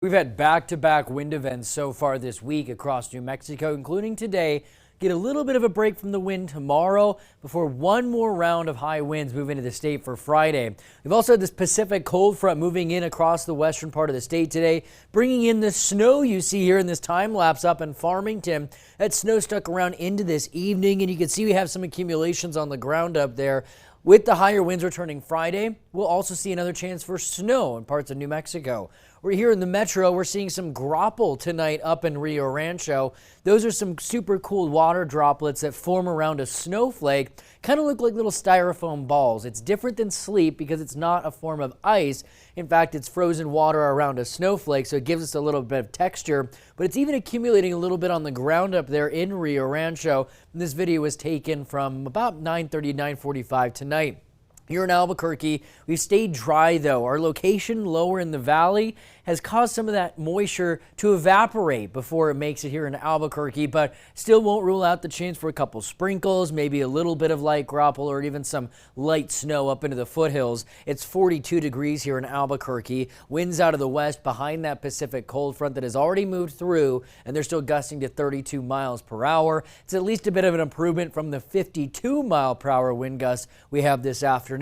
We've had back-to-back wind events so far this week across New Mexico, including today. Get a little bit of a break from the wind tomorrow before one more round of high winds move into the state for Friday. We've also had this Pacific cold front moving in across the western part of the state today, bringing in the snow you see here in this time lapse up in Farmington. That snow stuck around into this evening, and you can see we have some accumulations on the ground up there. With the higher winds returning Friday, we'll also see another chance for snow in parts of New Mexico. We're here in the metro. We're seeing some Graupel tonight up in Rio Rancho. Those are some super cool water droplets that form around a snowflake. Kind of look like little styrofoam balls. It's different than sleet because it's not a form of ice. In fact, it's frozen water around a snowflake, so it gives us a little bit of texture. But it's even accumulating a little bit on the ground up there in Rio Rancho. And this video was taken from about 9:30, 9:45 tonight. Here in Albuquerque, we've stayed dry though. Our location lower in the valley has caused some of that moisture to evaporate before it makes it here in Albuquerque, but still won't rule out the chance for a couple sprinkles, maybe a little bit of light graupel or even some light snow up into the foothills. It's 42 degrees here in Albuquerque. Winds out of the west behind that Pacific cold front that has already moved through, and they're still gusting to 32 miles per hour. It's at least a bit of an improvement from the 52 mile per hour wind gusts we have this afternoon.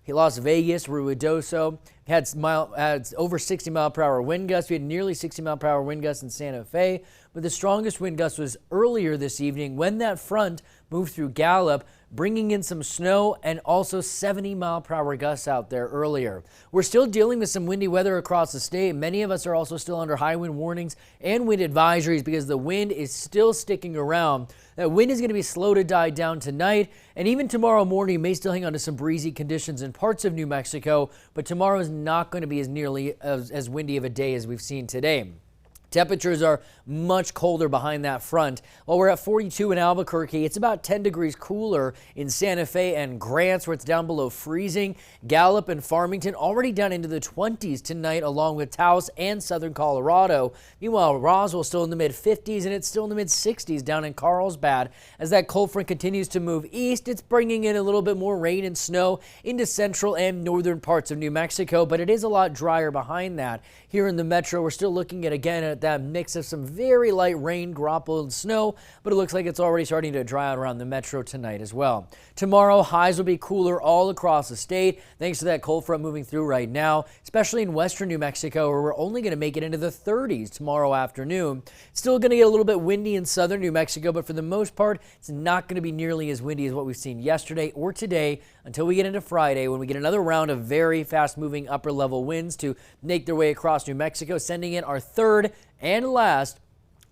Las Vegas, Ruidoso had over 60 mile per hour wind gusts. We had nearly 60 mile per hour wind gusts in Santa Fe, but the strongest wind gust was earlier this evening when that front moved through Gallup, bringing in some snow and also 70 mile per hour gusts out there earlier. We're still dealing with some windy weather across the state. Many of us are also still under high wind warnings and wind advisories because the wind is still sticking around. That wind is going to be slow to die down tonight, and even tomorrow morning you may still hang on to some breezy conditions in parts of New Mexico, but tomorrow is not going to be as nearly as windy of a day as we've seen today. Temperatures are much colder behind that front. While we're at 42 in Albuquerque, it's about 10 degrees cooler in Santa Fe and Grants, where it's down below freezing. Gallup and Farmington already down into the 20s tonight, along with Taos and southern Colorado. Meanwhile, Roswell still in the mid-50s, and it's still in the mid-60s down in Carlsbad. As that cold front continues to move east, it's bringing in a little bit more rain and snow into central and northern parts of New Mexico, but it is a lot drier behind that. Here in the metro, we're still looking at that mix of some very light rain, graupel, and snow, but it looks like it's already starting to dry out around the metro tonight as well. Tomorrow, highs will be cooler all across the state thanks to that cold front moving through right now, especially in western New Mexico, where we're only going to make it into the 30s tomorrow afternoon. Still going to get a little bit windy in southern New Mexico, but for the most part, it's not going to be nearly as windy as what we've seen yesterday or today until we get into Friday, when we get another round of very fast-moving upper-level winds to make their way across New Mexico, sending in our third and last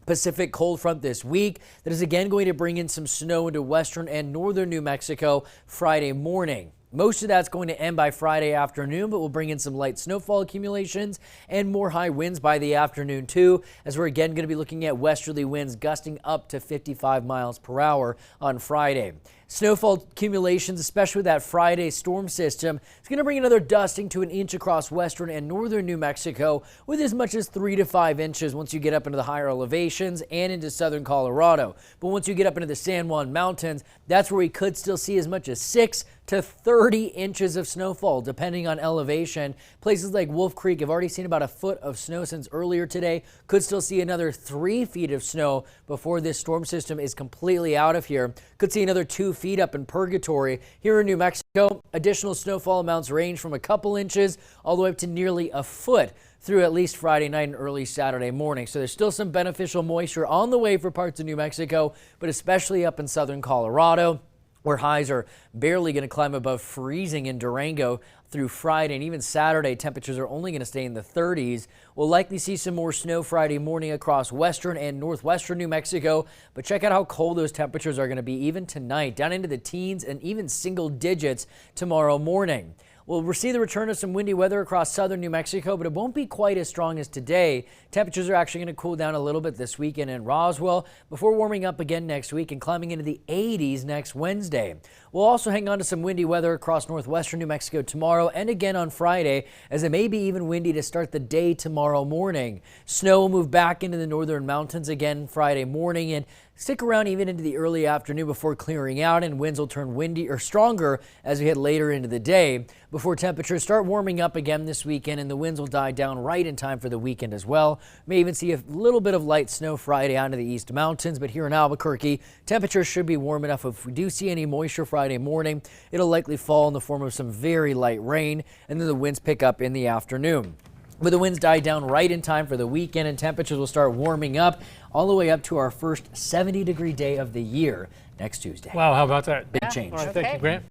Pacific cold front this week that is again going to bring in some snow into western and northern New Mexico Friday morning. Most of that's going to end by Friday afternoon, but we'll bring in some light snowfall accumulations and more high winds by the afternoon too, as we're again going to be looking at westerly winds gusting up to 55 miles per hour on Friday. Snowfall accumulations, especially with that Friday storm system, is going to bring another dusting to an inch across western and northern New Mexico, with as much as 3 to 5 inches once you get up into the higher elevations and into southern Colorado. But once you get up into the San Juan Mountains, that's where we could still see as much as 6 to 30 inches of snowfall, depending on elevation. Places like Wolf Creek have already seen about a foot of snow since earlier today. Could still see another 3 feet of snow before this storm system is completely out of here. Could see another 2 feet up in Purgatory. Here in New Mexico, additional snowfall amounts range from a couple inches all the way up to nearly a foot through at least Friday night and early Saturday morning. So there's still some beneficial moisture on the way for parts of New Mexico, but especially up in southern Colorado, where highs are barely going to climb above freezing in Durango through Friday, and even Saturday temperatures are only going to stay in the 30s. We'll likely see some more snow Friday morning across western and northwestern New Mexico, but check out how cold those temperatures are going to be even tonight, down into the teens and even single digits tomorrow morning. We'll see the return of some windy weather across southern New Mexico, but it won't be quite as strong as today. Temperatures are actually going to cool down a little bit this weekend in Roswell before warming up again next week and climbing into the 80s next Wednesday. We'll also hang on to some windy weather across northwestern New Mexico tomorrow and again on Friday, as it may be even windy to start the day tomorrow morning. Snow will move back into the northern mountains again Friday morning, and stick around even into the early afternoon before clearing out, and winds will turn windy or stronger as we head later into the day before temperatures start warming up again this weekend, and the winds will die down right in time for the weekend as well. May even see a little bit of light snow Friday onto the East Mountains, but here in Albuquerque, temperatures should be warm enough. If we do see any moisture Friday morning, it'll likely fall in the form of some very light rain, and then the winds pick up in the afternoon. But the winds die down right in time for the weekend, and temperatures will start warming up all the way up to our first 70-degree day of the year next Tuesday. Wow, how about that? Big change. All right, thank you, Grant.